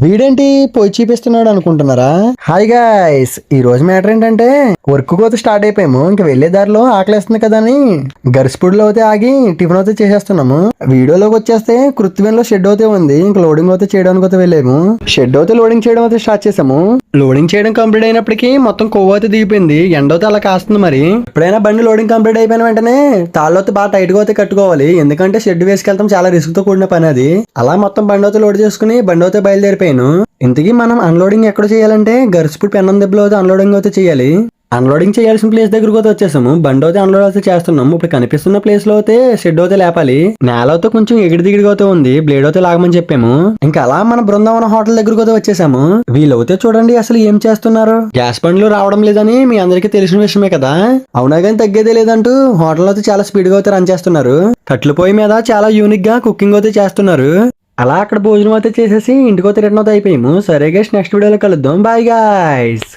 వీడేంటి పోయి చూపిస్తున్నాడు అనుకుంటున్నారా? హాయ్ గాయ్స్, ఈ రోజు మ్యాటర్ ఏంటంటే వర్క్ కోత స్టార్ట్ అయిపోయాము. ఇంక వెళ్లే దారిలో ఆకలేస్తుంది కదా అని గరిసిపూడిలో అయితే ఆగి టిఫిన్ అయితే చేసేస్తున్నాము. వీడియోలోకి వచ్చేస్తే కృత్రిమంలో షెడ్ అయితే ఉంది. ఇంక లోడింగ్ అయితే చేయడానికి అయితే వెళ్ళాము. షెడ్ అయితే లోడింగ్ చేయడం అయితే స్టార్ట్ చేసాము. లోడింగ్ చేయడం కంప్లీట్ అయినప్పటికీ మొత్తం కొవ్వు అయితే దిగిపోయింది. ఎండ అయితే అలా కాస్తుంది. మరి ఎప్పుడైనా బండి లోడింగ్ కంప్లీట్ అయిపోయిన వెంటనే తాళ్ళు అయితే బాగా టైట్ గా అయితే కట్టుకోవాలి. ఎందుకంటే షెడ్ వేసుకెళ్తాం చాలా రిస్క్ తో కూడిన పని అది. అలా మొత్తం బండి అయితే లోడ్ చేసుకుని బండి అయితే బయలుదేరిపోయాను. ఇంతకీ మనం అన్లోడింగ్ ఎక్కడ చేయాలంటే గరిసిపూడి పెన్నం దెబ్బలో అయితే అన్లోడింగ్ అయితే చేయాలి. అన్లోడింగ్ చేయాల్సిన ప్లేస్ దగ్గరకు అయితే వచ్చేసాము. బండి అయితే అన్లోడ్ అయితే చేస్తున్నాము. ఇప్పుడు కనిపిస్తున్న ప్లేస్ లో అయితే షెడ్ అయితే లేపాలి. నేల అయితే కొంచెం ఎగిడి దిగిడిగా అయితే ఉంది. బ్లేడ్ అయితే లాగమని చెప్పాము. ఇంకా అలా మన బృందావనం హోటల్ దగ్గరకు అయితే వచ్చేసాము. వీళ్ళైతే చూడండి అసలు ఏం చేస్తున్నారు. గ్యాస్ బండ్లు రావడం లేదని మీ అందరికీ తెలిసిన విషయమే కదా. అవునా కానీ తగ్గేదే లేదంటూ హోటల్ అయితే చాలా స్పీడ్ గా అయితే రన్ చేస్తున్నారు. కట్ల పొయ్యి మీద చాలా యూనిక్ గా కుకింగ్ అయితే చేస్తున్నారు. అలా అక్కడ భోజనం అయితే చేసేసి ఇంటికి అయితే రిటర్న్ అయితే అయిపోయాము. సరే గైస్, నెక్స్ట్ వీడియోలో కలుద్దాం. Bye guys.